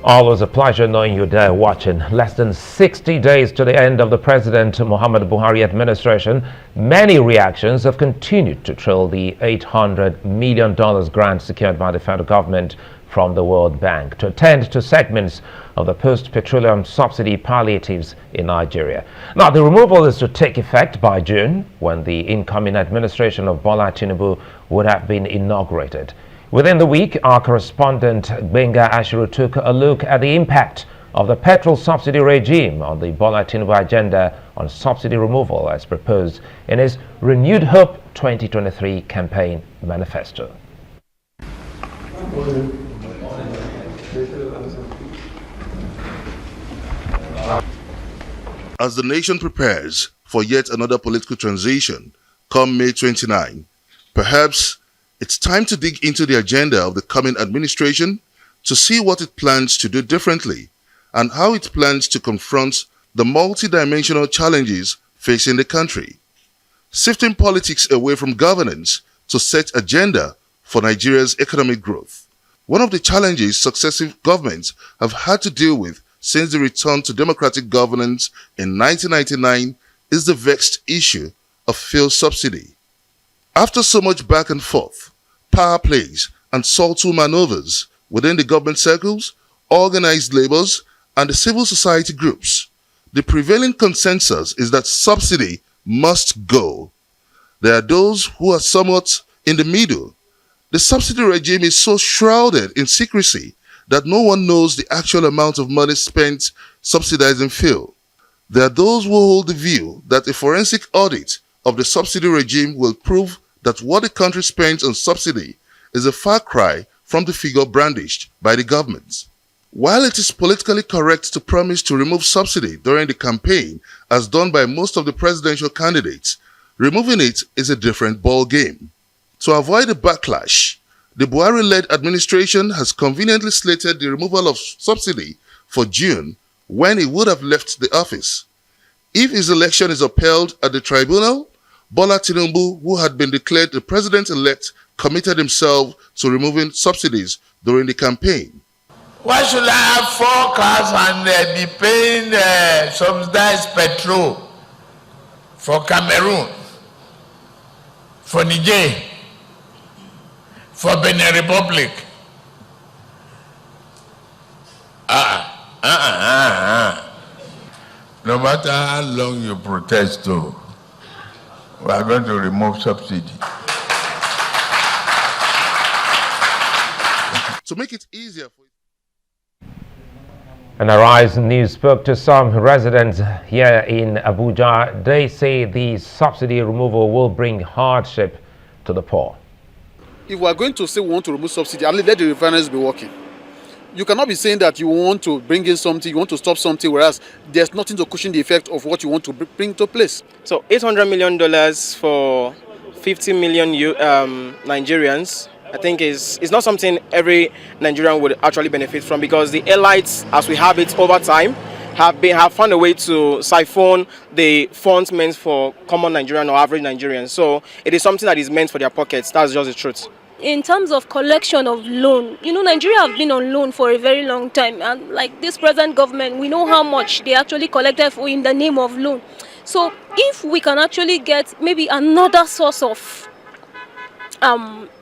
Always a pleasure knowing you're there watching. Less than 60 days to the end of the President Muhammad Buhari administration, many reactions have continued to trail the $800 million grant secured by the federal government from the World Bank to attend to segments of the post-petroleum subsidy palliatives in Nigeria. Now, the removal is to take effect by June, when the incoming administration of Bola Tinubu would have been inaugurated. Within the week, our correspondent Benga Ashiru took a look at the impact of the petrol subsidy regime on the Bola Tinubu agenda on subsidy removal as proposed in his Renewed Hope 2023 campaign manifesto. As the nation prepares for yet another political transition come May 29, perhaps it's time to dig into the agenda of the coming administration to see what it plans to do differently and how it plans to confront the multidimensional challenges facing the country. Shifting politics away from governance to set agenda for Nigeria's economic growth. One of the challenges successive governments have had to deal with since the return to democratic governance in 1999 is the vexed issue of fuel subsidy. After so much back and forth, power plays, and subtle maneuvers within the government circles, organized labors, and the civil society groups, the prevailing consensus is that subsidy must go. There are those who are somewhat in the middle. The subsidy regime is so shrouded in secrecy that no one knows the actual amount of money spent subsidizing fuel. There are those who hold the view that a forensic audit of the subsidy regime will prove that what the country spends on subsidy is a far cry from the figure brandished by the government. While it is politically correct to promise to remove subsidy during the campaign, as done by most of the presidential candidates, removing it is a different ball game. To avoid a backlash, the Buhari-led administration has conveniently slated the removal of subsidy for June, when he would have left the office. If his election is upheld at the tribunal, Bola Tinubu, who had been declared the president-elect, committed himself to removing subsidies during the campaign. Why should I have 4 cars and be paying subsidized petrol for Cameroon, for Niger, for Benin Republic? No matter how long you protest, though, we are going to remove subsidy. To make it easier for And Arise News spoke to some residents here in Abuja. They say the subsidy removal will bring hardship to the poor. If we are going to say we want to remove subsidy, at least let the refineries be working. You cannot be saying that you want to bring in something, you want to stop something, whereas there's nothing to cushion the effect of what you want to bring to place. So $800 million for 50 million Nigerians, I think is not something every Nigerian would actually benefit from, because the elites, as we have it over time, have found a way to siphon the funds meant for common Nigerian or average Nigerians. So it is something that is meant for their pockets. That's just the truth. In terms of collection of loan, Nigeria have been on loan for a very long time, and like this present government, we know how much they actually collected in the name of loan. So if we can actually get maybe another source of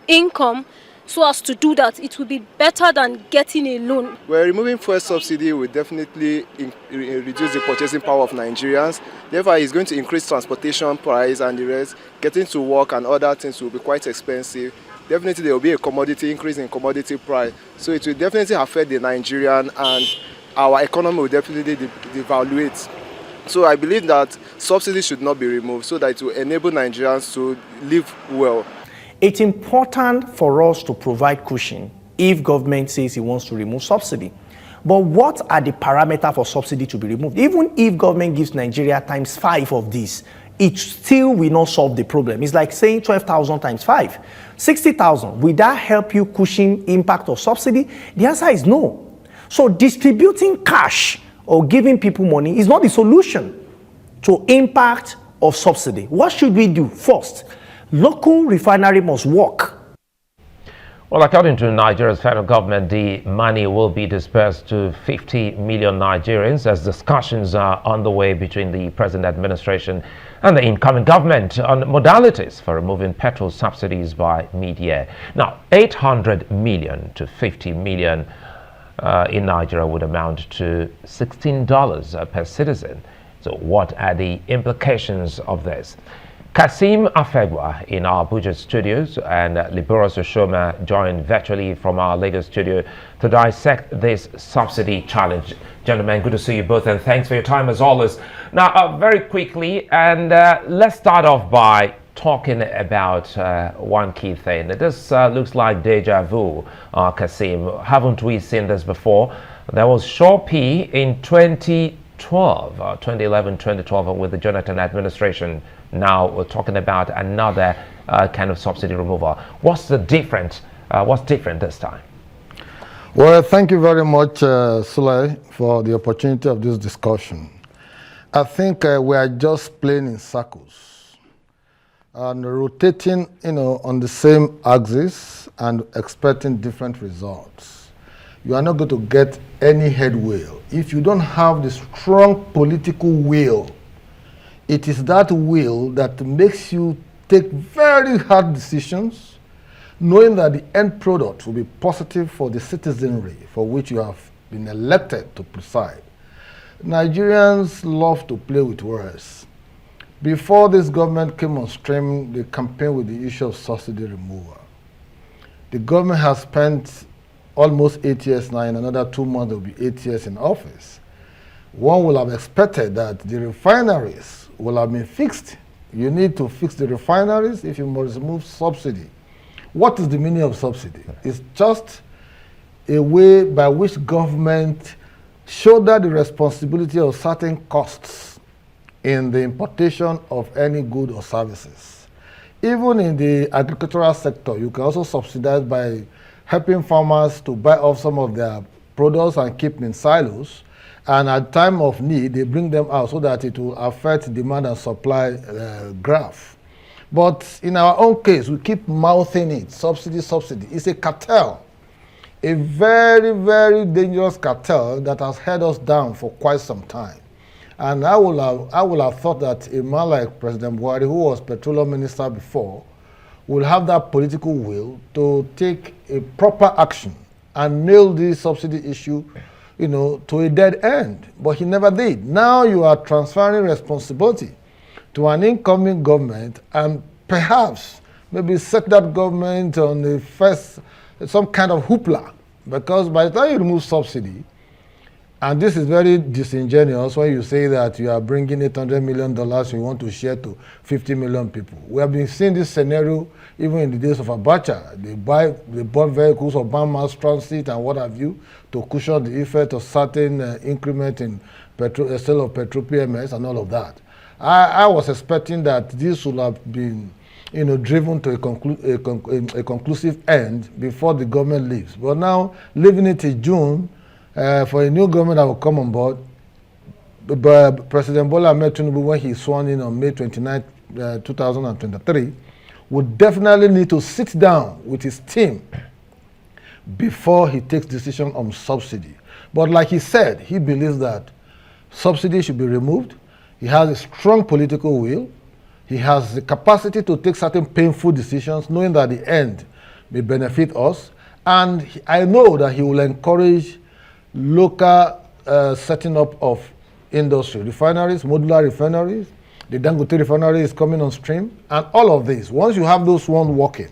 income so as to do that, it will be better than getting a loan. Well, removing fuel subsidy will definitely reduce the purchasing power of Nigerians. Therefore, it's going to increase transportation price and the rest. Getting to work and other things will be quite expensive. Definitely there will be a increase in commodity price. So it will definitely affect the Nigerian, and our economy will definitely devaluate. So I believe that subsidy should not be removed so that it will enable Nigerians to live well. It's important for us to provide cushion if government says it wants to remove subsidy. But what are the parameters for subsidy to be removed? Even if government gives Nigeria times 5 of this, it still will not solve the problem. It's like saying 12,000 times 5. 60,000. Will that help you cushion impact of subsidy? The answer is no. So distributing cash or giving people money is not the solution to impact of subsidy. What should we do? First, local refinery must work. Well, according to Nigeria's federal government, the money will be dispersed to 50 million Nigerians as discussions are underway between the present administration and the incoming government on modalities for removing petrol subsidies by mid-year. Now, 800 million to 50 million in Nigeria would amount to $16 per citizen. So what are the implications of this? Kassim Afegbua in our Abuja studios and Liborous Oshoma joined virtually from our Lagos studio to dissect this subsidy challenge. Gentlemen, good to see you both and thanks for your time as always. Now, very quickly, and let's start off by talking about one key thing. This looks like deja vu, Kassim. Haven't we seen this before? There was Shopee in 2011, 2012 with the Jonathan administration. Now we're talking about another kind of subsidy removal. What's different this time? Well, thank you very much, Sule, for the opportunity of this discussion. I think we are just playing in circles and rotating, on the same axis and expecting different results. You are not going to get any headway if you don't have the strong political will. It is that will that makes you take very hard decisions, knowing that the end product will be positive for the citizenry for which you have been elected to preside. Nigerians love to play with words. Before this government came on stream, they campaigned with the issue of subsidy removal. The government has spent almost 8 years now. In another 2 months, it will be 8 years in office. One will have expected that the refineries will have been fixed. You need to fix the refineries if you must remove subsidy. What is the meaning of subsidy? It's just a way by which government shoulder the responsibility of certain costs in the importation of any good or services. Even in the agricultural sector, you can also subsidize by helping farmers to buy off some of their products and keep them in silos. And at time of need, they bring them out so that it will affect demand and supply graph. But in our own case, we keep mouthing it, subsidy, subsidy. It's a cartel, a very, very dangerous cartel that has held us down for quite some time. And I would have thought that a man like President Buhari, who was petroleum minister before, will have that political will to take a proper action and nail this subsidy issue to a dead end, but he never did. Now you are transferring responsibility to an incoming government and perhaps maybe set that government on the first, some kind of hoopla, because by the time you remove subsidy, and this is very disingenuous when you say that you are bringing $800 million you want to share to 50 million people. We have been seeing this scenario even in the days of Abacha. They bought vehicles of mass transit and what have you to cushion the effect of certain increment in sale of petrol PMS and all of that. I was expecting that this would have been driven to a conclusive end before the government leaves. But now, leaving it in June, for a new government that will come on board, President Bola Ahmed Tinubu, when he sworn in on May 29, 2023, would definitely need to sit down with his team before he takes decision on subsidy. But like he said, he believes that subsidy should be removed. He has a strong political will. He has the capacity to take certain painful decisions, knowing that the end may benefit us. And I know that he will encourage local setting up of industry, refineries, modular refineries. The Dangote refinery is coming on stream. And all of this, once you have those ones working,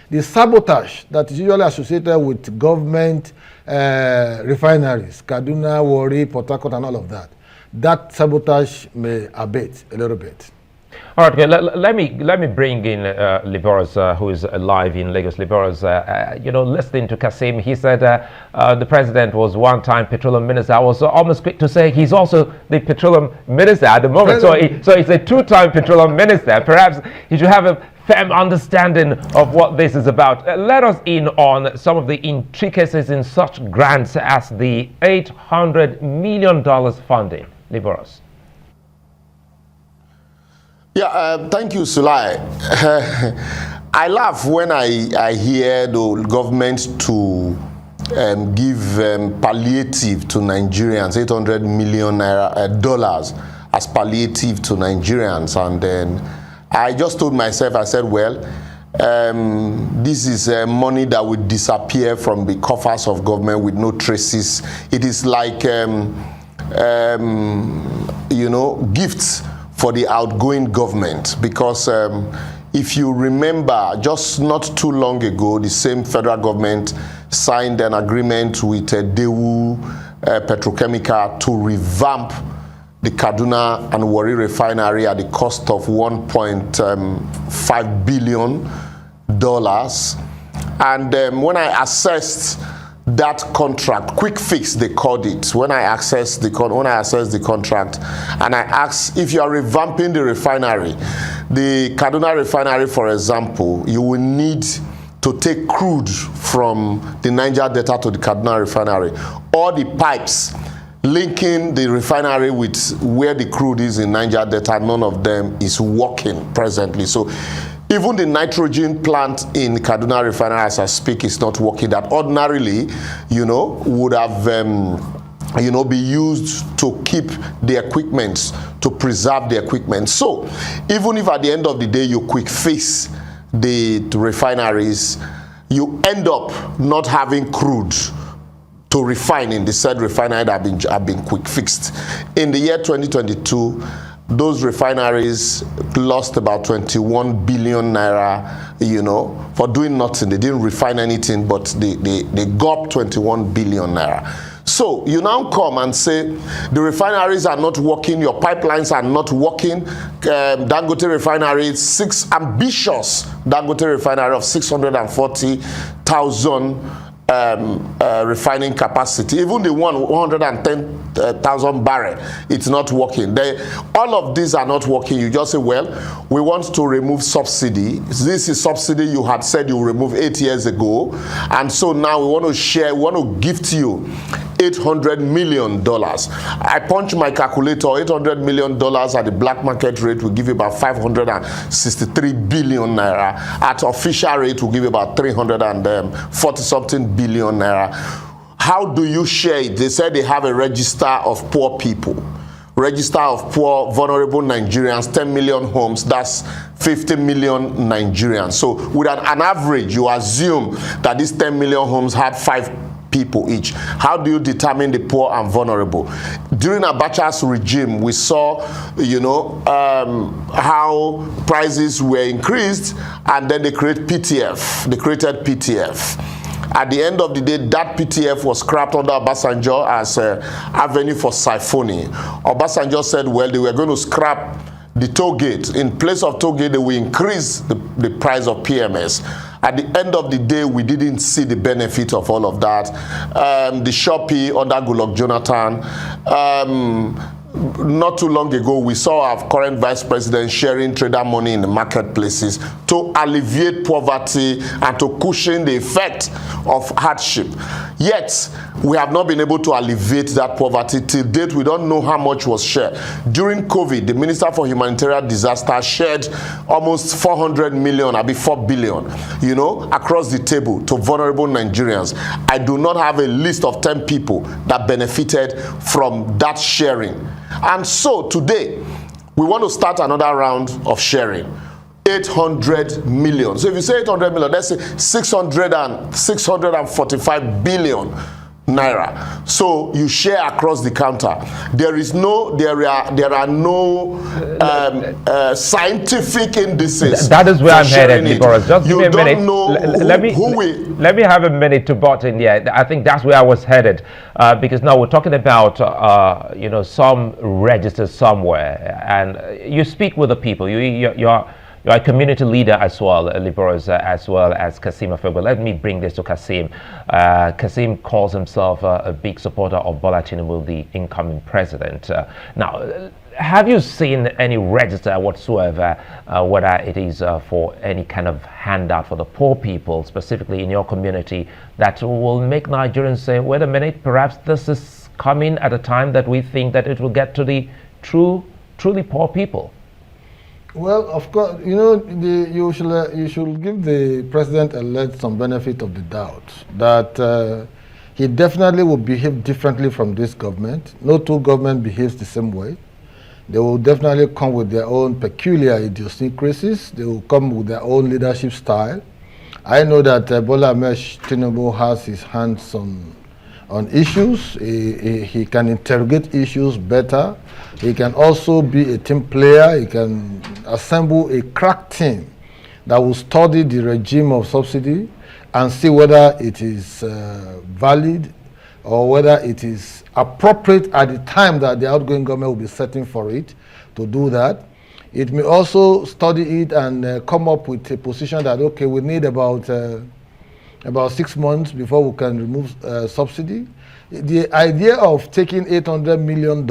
the sabotage that is usually associated with government refineries, Kaduna, Warri, Port Harcourt, and all of that, that sabotage may abate a little bit. All right, okay, let me bring in Liborous, who is live in Lagos. Liborous, listening to Kassim, he said the president was one-time petroleum minister. I was almost quick to say he's also the petroleum minister at the moment. So he's a two-time petroleum minister. Perhaps he should have a firm understanding of what this is about. Let us in on some of the intricacies in such grants as the $800 million funding. Liborous. Yeah, thank you, Sulai. I laugh when I hear the government to give palliative to Nigerians, $800 million dollars as palliative to Nigerians, and then I just told myself, I said, well, this is money that would disappear from the coffers of government with no traces. It is like, you know, gifts for the outgoing government, because if you remember, just not too long ago, the same federal government signed an agreement with Daewoo Petrochemical to revamp the Kaduna and Warri refinery at the cost of $1.5 billion. And when I assessed that contract, quick fix they called it, when I assessed the contract, and I asked, if you are revamping the refinery, the Kaduna refinery, for example, you will need to take crude from the Niger Delta to the Kaduna refinery. All the pipes linking the refinery with where the crude is in Niger Delta, none of them is working presently. So even the nitrogen plant in Kaduna refinery, as I speak, is not working. That ordinarily, you know, would have, you know, be used to keep the equipment, to preserve the equipment. So even if at the end of the day you quick fix the refineries, you end up not having crude to refine in the said refinery that have been quick fixed. In the year 2022, those refineries lost about 21 billion naira, you know, for doing nothing. They didn't refine anything, but they got 21 billion naira. So you now come and say the refineries are not working, your pipelines are not working. Dangote refinery, ambitious Dangote refinery of 640,000 refining capacity, even the 110,000 barrel, it's not working. All of these are not working. You just say, well, we want to remove subsidy. This is subsidy you had said you remove 8 years ago, and so now we want to share, we want to gift you $800 million. I punch my calculator, $800 million at the black market rate will give you about 563 billion naira. At official rate will give you about 340 something billion naira. How do you share it? They said they have a register of poor people, register of poor vulnerable Nigerians, 10 million homes, that's 50 million Nigerians. So with an average, you assume that these 10 million homes had 5 people each. How do you determine the poor and vulnerable? During Abacha's regime, we saw, you know, how prices were increased, and then they created PTF. They created PTF. At the end of the day, that PTF was scrapped under Obasanjo as an avenue for siphoning. Obasanjo said, well, they were going to scrap the toll gate. In place of toll gate, they will increase the price of PMS. At the end of the day, we didn't see the benefit of all of that. The Shopee under Goodluck Jonathan, not too long ago, we saw our current vice president sharing trader money in the marketplaces to alleviate poverty and to cushion the effect of hardship. Yet, we have not been able to alleviate that poverty. Till date, we don't know how much was shared. During COVID, the Minister for Humanitarian Disaster shared almost 400 million, maybe 4 billion, you know, across the table to vulnerable Nigerians. I do not have a list of 10 people that benefited from that sharing. And so today, we want to start another round of sharing. 800 million. So if you say 800 million, let's say 645 billion naira. So you share across the counter. There are no scientific indices. That is where I'm headed, Liborous. Just give me a minute. Let me have a minute to butt in. Yeah, I think that's where I was headed, because now we're talking about you know, some registers somewhere, and you speak with the people. You're a community leader as well, Liborous, as well as Kassim Afegbua. Let me bring this to Kassim. Kassim calls himself a big supporter of Bola Tinubu, the incoming president. Now, have you seen any register whatsoever, whether it is for any kind of handout for the poor people, specifically in your community, that will make Nigerians say, wait a minute, perhaps this is coming at a time that we think that it will get to the truly poor people? Well, of course, you should give the president-elect some benefit of the doubt that he definitely will behave differently from this government. No two government behaves the same way. They will definitely come with their own peculiar idiosyncrasies. They will come with their own leadership style. I know that Bola Ahmed Tinubu has his hands on issues. He can interrogate issues better. He can also be a team player. He can assemble a crack team that will study the regime of subsidy and see whether it is valid or whether it is appropriate at the time that the outgoing government will be setting for it to do that. It may also study it and come up with a position that, okay, we need about 6 months before we can remove subsidy. The idea of taking $800 million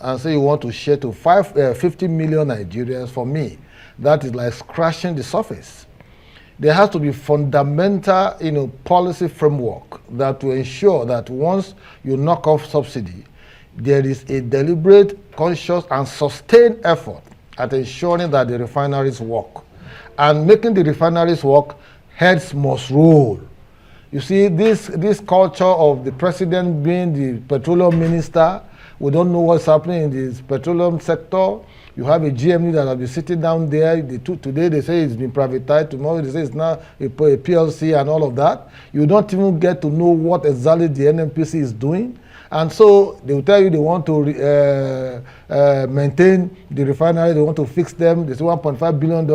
and say you want to share to 50 million Nigerians, for me, that is like scratching the surface. There has to be fundamental, policy framework that will ensure that once you knock off subsidy, there is a deliberate, conscious, and sustained effort at ensuring that the refineries work. And making the refineries work, heads must roll. You see, this culture of the president being the petroleum minister, we don't know what's happening in the petroleum sector. You have a GME that will be sitting down there. Today they say it's been privatized. Tomorrow they say it's now a PLC and all of that. You don't even get to know what exactly the NNPC is doing. And so they will tell you they want to maintain the refinery, they want to fix them. They say $1.5 billion.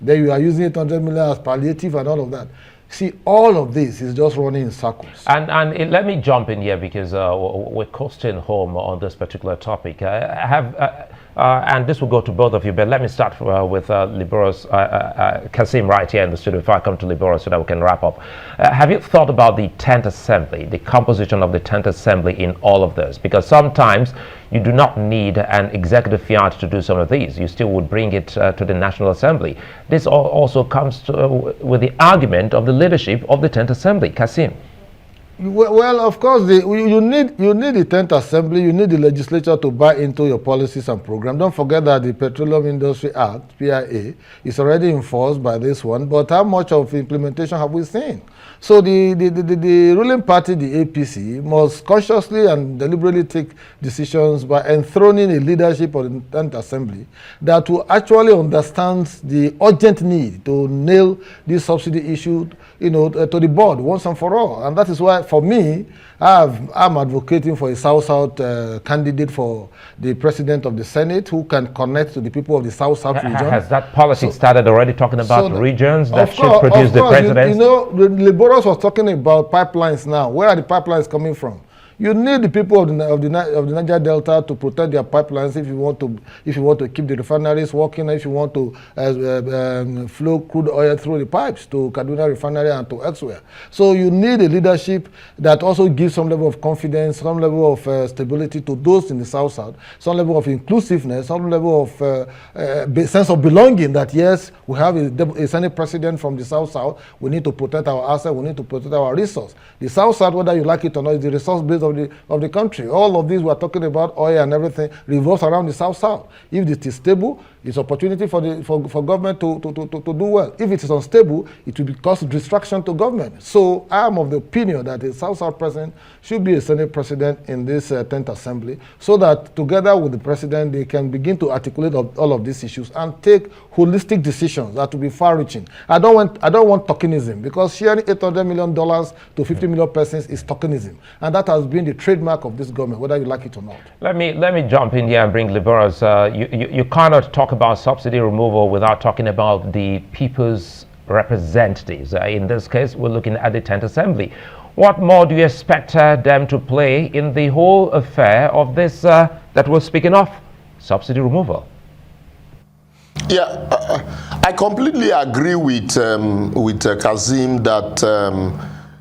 Then you are using $800 million as palliative and all of that. See, all of this is just running in circles. And let me jump in here because we're coasting home on this particular topic. And this will go to both of you, but let me start with Liborous, Kassim right here in the studio before I come to Liborous so that we can wrap up. Have you thought about the 10th Assembly, the composition of the 10th Assembly in all of this? Because sometimes you do not need an executive fiat to do some of these. You still would bring it to the National Assembly. This also comes with the argument of the leadership of the 10th Assembly. Kassim. Well, of course, you need the 10th Assembly, you need the legislature to buy into your policies and programs. Don't forget that the Petroleum Industry Act, PIA, is already enforced by this one, but how much of implementation have we seen? So the ruling party, the APC, must consciously and deliberately take decisions by enthroning a leadership of the 10th Assembly that will actually understand the urgent need to nail this subsidy issue to the board once and for all. And that is why, for me, I'm advocating for a South-South candidate for the president of the Senate who can connect to the people of the South-South region. Has that policy started already talking about regions that should produce the president? Liborous was talking about pipelines now. Where are the pipelines coming from? You need the people of the Niger Delta to protect their pipelines if you want to keep the refineries working, if you want to flow crude oil through the pipes to Kaduna Refinery and to elsewhere. So you need a leadership that also gives some level of confidence, some level of stability to those in the South-South, some level of inclusiveness, some level of sense of belonging that yes, we have a Senate president from the South-South, we need to protect our assets, we need to protect our resource. The South-South, whether you like it or not, is the resource base of the country. All of these we are talking about, oil and everything, revolves around the South-South. If it is stable, it's opportunity for government to do well. If it is unstable, it will cause distraction to government. So I am of the opinion that the South-South president should be a Senate president in this 10th Assembly, so that together with the president, they can begin to articulate all of these issues and take holistic decisions that will be far-reaching. I don't want tokenism, because sharing $800 million to 50 million persons is tokenism, and that has been the trademark of this government, whether you like it or not. Let me jump in here and bring Liborous. You cannot talk about subsidy removal without talking about the people's representatives. In this case, we're looking at the 10th Assembly. What more do you expect them to play in the whole affair of this that we're speaking of, subsidy removal? Yeah, I completely agree with Kassim that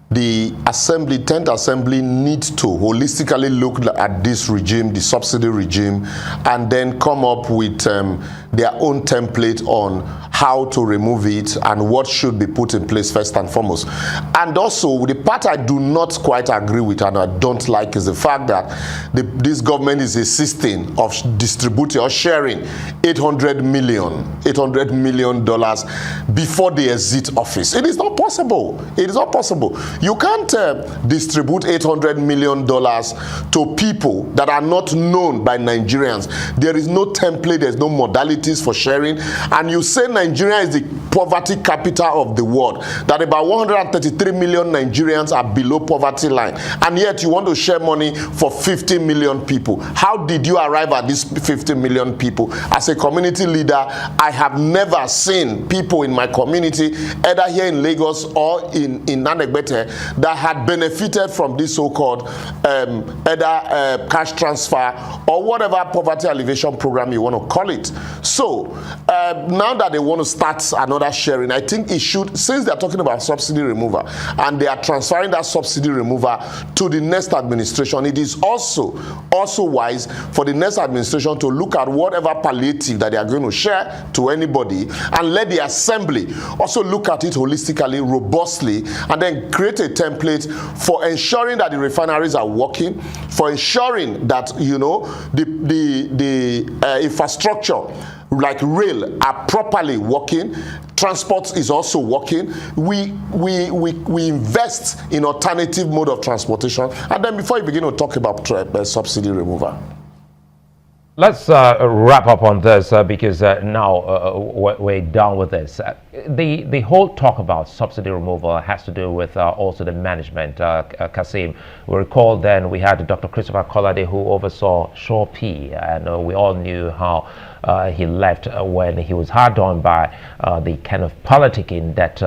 the Assembly, 10th Assembly, needs to holistically look at this regime, the subsidy regime, and then come up with their own template on how to remove it and what should be put in place first and foremost. And also, the part I do not quite agree with and I don't like is the fact that this government is insisting of distributing or sharing $800 million before they exit office. It is not possible. It is not possible. You can't distribute $800 million to people that are not known by Nigerians. There is no template, there's no modalities for sharing. And you say Nigeria is the poverty capital of the world, that about 133 million Nigerians are below poverty line, and yet you want to share money for 50 million people. How did you arrive at these 50 million people? As a community leader, I have never seen people in my community, either here in Lagos or in Afegbua, that had benefited from this so-called either cash transfer or whatever poverty alleviation program you want to call it. So now that they want to start another sharing, I think it should, since they're talking about subsidy removal and they are transferring that subsidy removal to the next administration, it is also wise for the next administration to look at whatever palliative that they are going to share to anybody and let the assembly also look at it holistically, robustly, and then create a template for ensuring that the refineries are working, for ensuring that, you know, the infrastructure like rail are properly working, transport is also working. We invest in alternative mode of transportation, and then before you begin to talk about subsidy removal. Let's wrap up on this because now we're done with this. The whole talk about subsidy removal has to do with also the management. Kassim, we recall then we had Dr. Christopher Kolade who oversaw Shaw P, and we all knew how he left when he was hard on by the kind of politicking that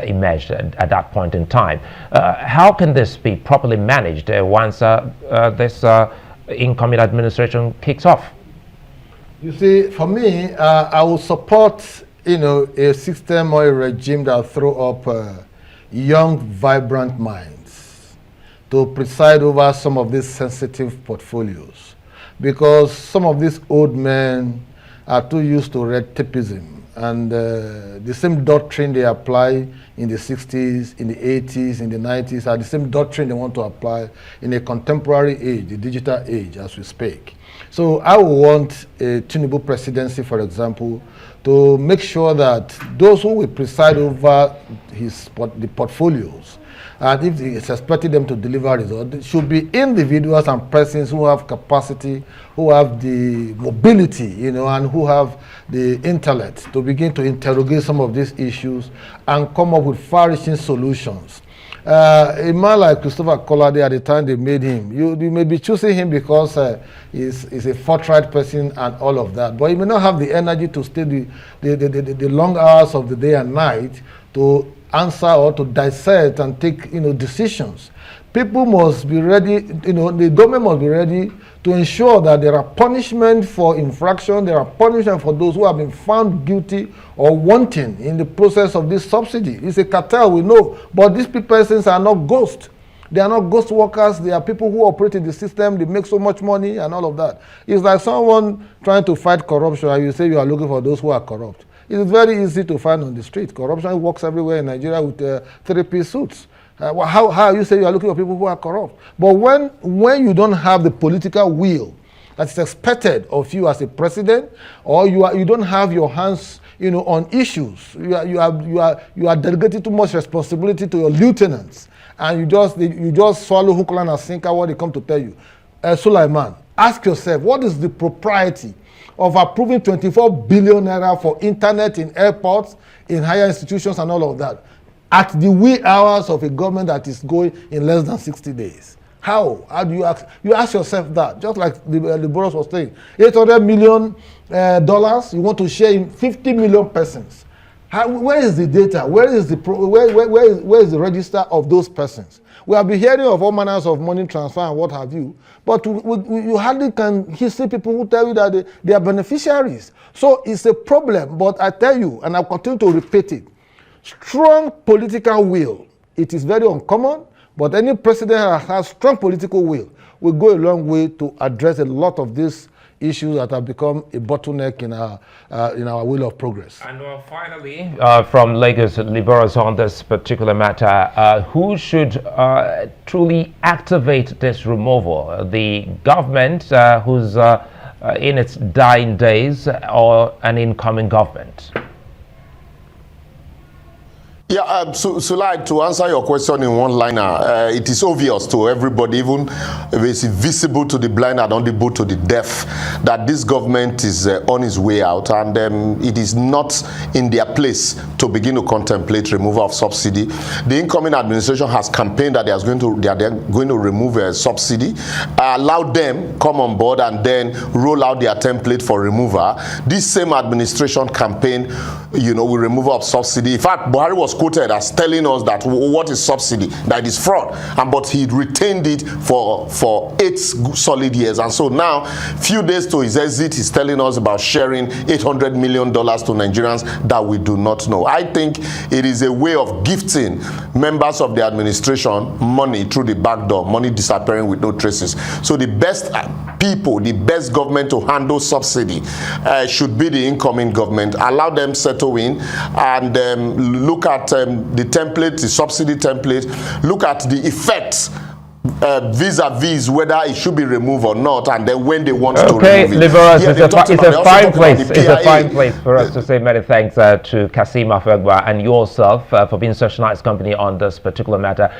emerged at that point in time. How can this be properly managed once this incoming administration kicks off? You see, for me, I will support, you know, a system or a regime that throw up young, vibrant minds to preside over some of these sensitive portfolios, because some of these old men are too used to red tapeism, and the same doctrine they apply in the 60s, in the 80s, in the 90s are the same doctrine they want to apply in a contemporary age, the digital age as we speak. So I would want a Tinubu presidency, for example, to make sure that those who will preside over the portfolios, and if it's expecting them to deliver results, it should be individuals and persons who have capacity, who have the mobility, you know, and who have the intellect to begin to interrogate some of these issues and come up with far-reaching solutions. A man like Christopher Kolade, at the time they made him, you may be choosing him because he's a forthright person and all of that, but he may not have the energy to stay the long hours of the day and night to answer or to dissect and take, you know, decisions. People must be ready, you know, the government must be ready to ensure that there are punishment for infraction, there are punishment for those who have been found guilty or wanting in the process of this subsidy. It's a cartel, we know, but these persons are not ghosts. They are not ghost workers. They are people who operate in the system. They make so much money and all of that. It's like someone trying to fight corruption and you say you are looking for those who are corrupt. It's very easy to find on the street. Corruption works everywhere in Nigeria with three-piece suits. How you say you are looking for people who are corrupt? But when you don't have the political will that is expected of you as a president, or you don't have your hands, you know, on issues, you are delegating too much responsibility to your lieutenants, and you just swallow hook, line, and sinker what they come to tell you. Sulaiman, ask yourself, what is the propriety of approving 24 billion naira for internet in airports, in higher institutions and all of that, at the wee hours of a government that is going in less than 60 days? How do you ask? You ask yourself that, just like Liborous was saying, $800 million you want to share in 50 million persons. Where is the data? Where is the register of those persons? We have been hearing of all manners of money transfer and what have you, but you hardly can see people who tell you that they are beneficiaries. So it's a problem, but I tell you, and I'll continue to repeat it, strong political will. It is very uncommon, but any president that has strong political will go a long way to address a lot of these issues that have become a bottleneck in our wheel of progress. And finally, from Lagos, Liborous on this particular matter, who should truly activate this removal? The government, who's in its dying days, or an incoming government? Yeah, Sulai, to answer your question in one liner, it is obvious to everybody, even if it's visible to the blind and audible to the deaf, that this government is on its way out, and it is not in their place to begin to contemplate removal of subsidy. The incoming administration has campaigned that they are going to remove a subsidy, allow them come on board, and then roll out their template for removal. This same administration campaign, with removal of subsidy. In fact, Buhari was quoted as telling us that what is subsidy, that it is fraud, but he retained it for 8 solid years. And so now, few days to his exit, he's telling us about sharing $800 million to Nigerians that we do not know. I think it is a way of gifting members of the administration money through the back door, money disappearing with no traces. So the best people, the best government to handle subsidy should be the incoming government. Allow them settle in and look at the template, the subsidy template, look at the effects vis-a-vis whether it should be removed or not, and then when they want to remove it. Liborous, it's a fine place. It's a fine place for us to say many thanks to Kassim Afegbua and yourself for being such a nice company on this particular matter.